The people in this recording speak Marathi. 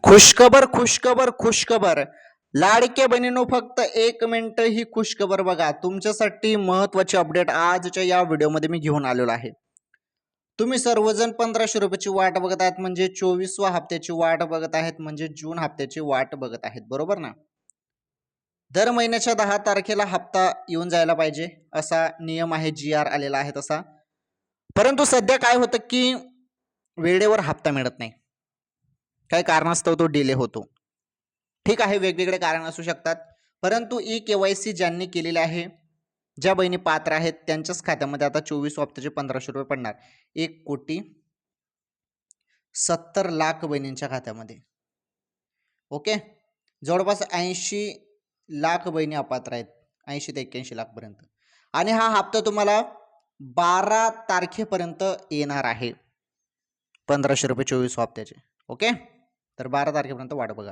खुशखबर खुशखबर खुशखबर. लाडक्या बहिणींनो, फक्त 1 मिनिट ही खुशखबर बघा. तुमच्यासाठी महत्वाची अपडेट आजच्या या व्हिडिओमध्ये मी घेऊन आलेलो आहे. तुम्ही सर्वजण 1500 रुपयाची वाट बघत आहात, म्हणजे 24व्या हप्त्याची वाट बघत आहेत, म्हणजे जून हप्त्याची वाट बघत आहेत, बरोबर ना? दर महिन्याच्या 10 तारखेला हप्ता येऊन जायला पाहिजे असा नियम आहे, GR आलेला आहे तसा. परंतु सध्या काय होतं की वेळेवर हप्ता मिळत नाही. काही कारणास्तव तो डिले होतो. ठीक आहे, वेगवेगळे कारण असू शकतात, परंतु KYC ज्यांनी केलेले आहे, ज्या बहिणी पात्र आहेत, त्यांच्याच खात्यामध्ये आता 24 हप्त्याचे 1500 रुपये पडणार. 1,70,00,000 बहिणींच्या खात्यामध्ये. ओके, जवळपास 80,00,000 बहिणी अपात्र आहेत, 80 ते 81 लाख पर्यंत. आणि हा हप्ता तुम्हाला 12 तारखेपर्यंत येणार आहे, 1500 रुपये 24 हप्त्याचे. ओके, तर 12 तारखेपर्यंत वाट बघा.